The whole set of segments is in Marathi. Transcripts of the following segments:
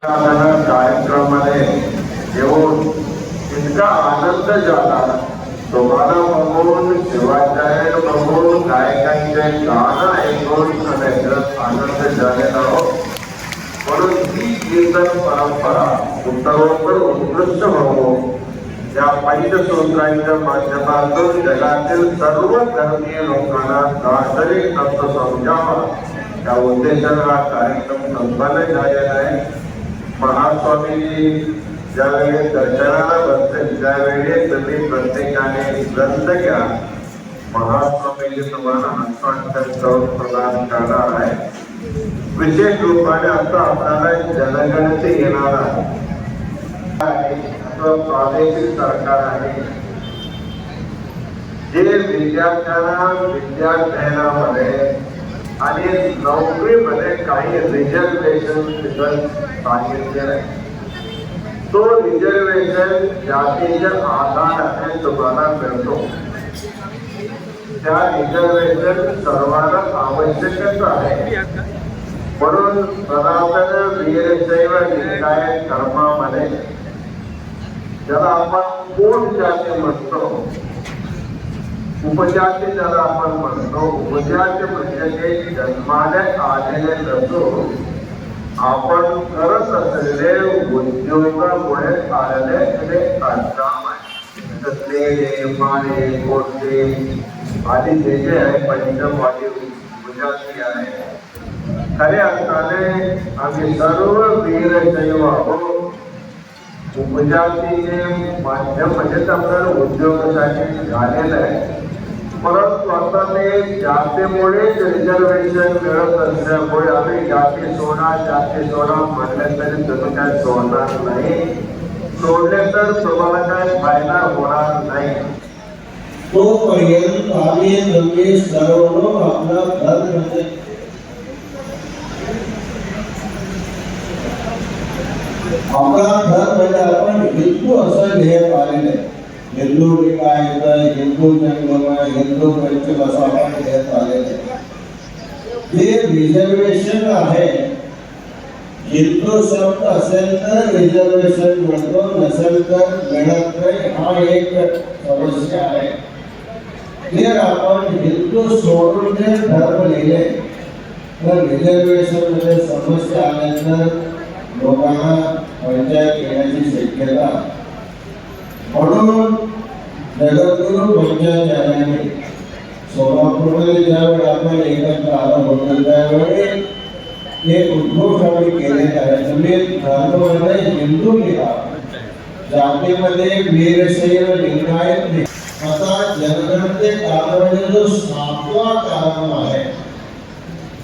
कार्यक्रमाने येऊन इतका आनंद झाला. तुम्हाला बघून, शिवाचार्य बघून, गायकांचे गाणं ऐकून आनंद झालेला हो. म्हणून ही कीर्तन परंपरा उत्तरोत्तर उत्कृष्ट व्हावो या पंचसूत्रांच्या माध्यमातून जगातील सर्व धर्मीय लोकांना दार्शनिक तत्व समजावा या उद्देशाने हा कार्यक्रम संपन्न झालेला आहे. महास्वामीजी ज्यावेळी दर्शनाला बसते त्यावेळी तुम्ही प्रत्येकाने ग्रंथ घ्या. महास्वामीजी तुम्हाला हस्तांतर करून प्रदान करणार आहे. विशेष रूपाने आता आपल्याला जनगणती येणार आहे. प्रादेशिक सरकार आहे जे विद्यार्थ्यांना विद्याध्ययनामध्ये आणि नोकरीमध्ये काही रिझर्वेशन सांगितलेलं आहे. तो रिझर्वेशन जातीच्या आधाराने तुम्हाला मिळतो. त्या रिझर्वेशन सर्वांना आवश्यकच आहे. म्हणून सनातन वीरशैव लिंगायत धर्मामध्ये ज्याला आपण पोट जाती म्हणतो, उपजाती ज्याला आपण म्हणतो, उपजाती म्हणजे ते जन्माने आलेले नसून आपण करत असलेले उद्योगामुळे आलेले काम आहे. माने कोटे आदी जे आहे पंचमवादी उपजाती आहे. खरे अर्थाने आम्ही सर्व वीरशैव आहोत. उपजातीचे माध्यम म्हणजे आपल्याला उद्योगासाठी झालेलं आहे. परंतु आता ते जातीमुळे रिझर्वेशन मिळत असल्यामुळे आम्ही जाती सोडा म्हटलं तरी तुम्ही काय सोडणार नाही. सोडले तर तुम्हाला काय फायदा होणार नाही. तोपर्यंत आम्ही सर्व लोक आपला धर्म आपला धर्म आपण हिंदू असं ध्येय आलेलं आहे. हिंदू लिंगायत, हिंदू जंगम, हिंदू पंचम असं आपण ध्येय आलेलं आहे. जे रिझर्वेशन आहे, हिंदू शब्द असेल तर रिझर्वेशन मिळतो, नसेल तर मिळत नाही. हा एक समस्या आहे. जर आपण हिंदू सोडून जे धर्म लिहिले तर रिझर्वेशन मध्ये समस्या आल्यानंतर लोकांना पंचायत येण्याची शक्यता. म्हणून जगद्गुरु पंचायत सोलापूरमध्ये ज्यावेळी आपण एकत्र आलो होतो त्यावेळी एक उद्घोष आम्ही केलेला आहे. तुम्ही धर्मामध्ये हिंदू लिहा, जातीमध्ये वीरशैव लिंगायत. आता जनगणते कालामध्ये जो 7वा कालम आहे,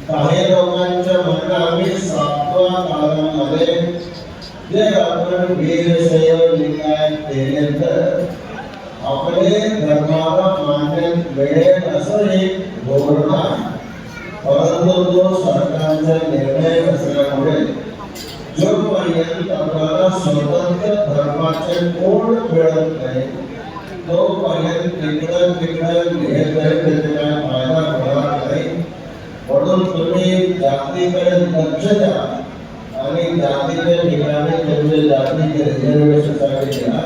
काही लोकांच्या म्हणणं आम्ही 7व्या कालमामध्ये जर आपण वीरशैव लिंगायत केले तर आपले धर्माला मान्य मिळेल असं एक धोरण आहे. परंतु तो सरकारचा निर्णय असल्यामुळे जोपर्यंत आपल्याला स्वतंत्र धर्माचे कोड मिळत नाही तोपर्यंत तिकडं त्याचा काय फायदा होणार नाही. म्हणून तुम्ही जातीकडे लक्ष द्या आणि जातीच्या ठिकाणी तुमच्या जातीचे रिझर्वेशनसाठी द्या.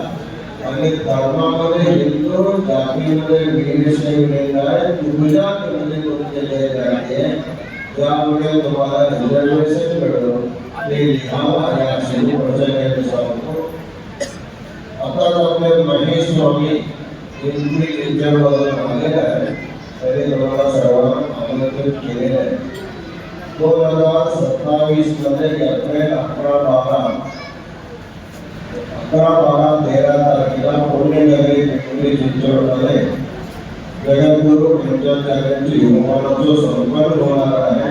आणि धर्मामध्ये हिंदू, जातीमध्ये वीरशैव लिंगायत, उपजातीमध्ये तुमचे जे आहे त्यामुळे तुम्हाला रिझर्वेशन मिळतं ते लिहावं या शिरू प्रचाराने सांगतो. आता आपले महेश स्वामी पिंपरी चिंचवडवरून आलेला आहे. तरी तुम्हाला सर्वांना आमंत्रित केलेलं आहे. 2027 मध्ये एप्रिल 11-12-13 तारखेला पुण्यनगरी पिंपरी चिंचवडमध्ये जगद्गुरु पंचाचार्यांची होमाचा संपन्न होणार आहे.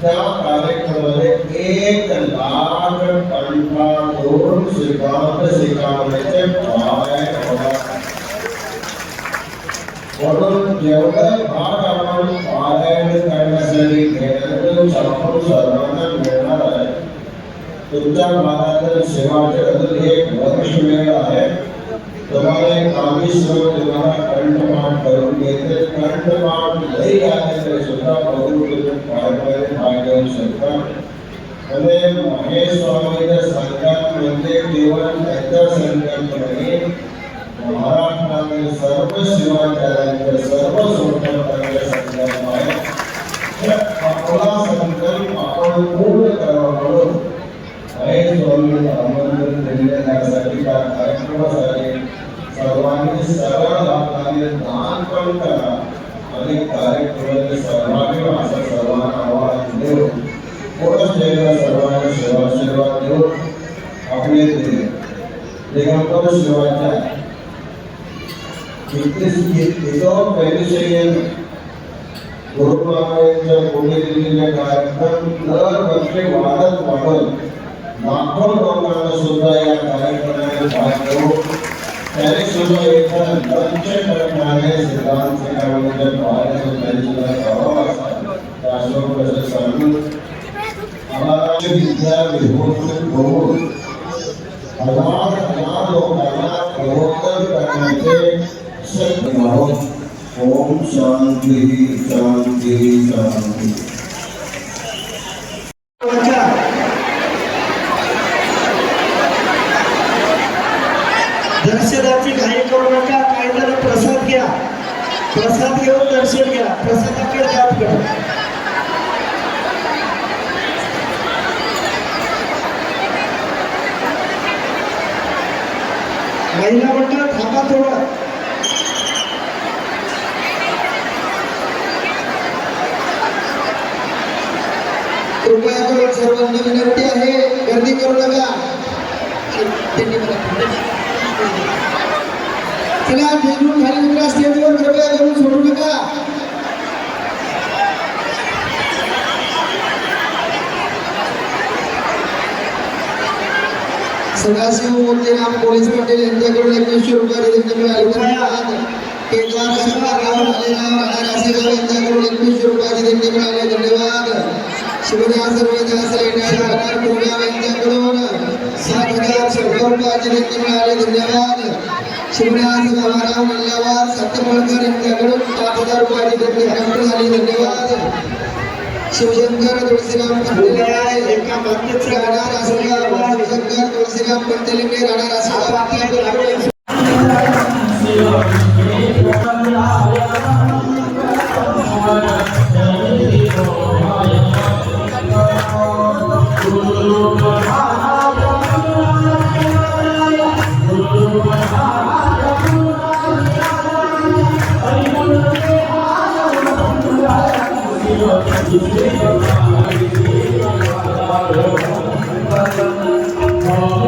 त्या कार्यक्रमामध्ये 1,00,000 कंठातून सिद्धांत शिकवण्याचे पारायण होणार आहे. म्हणून जेवढं भाग आपण पारायण करण्यासाठी घेण्यातून आपण सर्वांना मिळणार आहे. तुमच्या भागातील सेवाचे अजून 1 वर्ष वेळ आहे. तुम्हाला एक आमिषवर तुम्हाला कंठपाठ करून घेते. कंठपाठ नाही आले तरी सुद्धा बघून तुम्ही पारायण भाग घेऊ शकता. आणि महेश स्वामी शिवाचार्यांचे सर्व संकल्पांसाठी आपला संकल्प आपण पूर्ण करावा म्हणून स्वामी आमंत्रण दिलेल्या त्यासाठी त्या कार्यक्रमासाठी सर्वांनी सरळ हाताने दान पण करा आणि कार्यक्रमाचे सहभागी व्हा असं सर्वांना आवाहन देऊ. कोणच सर्वांना सेवा देऊ. आपले दिगंबर शिवाच्या 21 पेरिशयन गुरुमायांच्या पुणे दिलेल्या कार्यक्रम दरवर्षी वाढत लाखो लोकांना सुद्धा या कार्यक्रमात भाग घेऊ. त्याने सुद्धा एका लक्ष्य करणारे सिद्धांत सेनापतीच्या पायाचं त्यांच्या गावा असा अशोक सांगून आम्हाला विद्या विभूषण होऊन हजार लोकांना प्रबोधन करण्याचे शक्य आहोत. ओम शांती शांती शांती. दर्शनाची घाई करू नका. काही जण प्रसाद घ्या. प्रसाद घेऊन दर्शन घ्या. प्रसादाकडे जात करा. महिला मंडळ थांबा थोडं. कृपया करून सर्वांना विनंती आहे, गर्दी करू नका. चला ठेवून खाली उतरा. स्टेजवर कृपया करून सोडू नका. सदाशिव मोतीराम पोलीस पाटील यांच्याकडून 2100 रुपये देण्यात मिळाले. धन्यवाद. केदार शिवराव राणा यांच्याकडून 2100 रुपये देण्यात मिळाले. धन्यवाद. शिवराज सर्वदास लेण्यार प्रोग्राम यांच्याकडून 7000 रुपये देण्यात मिळाले. धन्यवाद. शिवराज बाबाराव मल्लावार सत्यमळकर यांच्याकडून 5000 रुपये देण्यात मिळाले. धन्यवाद. शिवशंकर तुळशीराम पंतेले एका मागणीच राहणार असल्यावर शिवशंकर तुळशीराम पंतेले राहणार असल्यावर Oh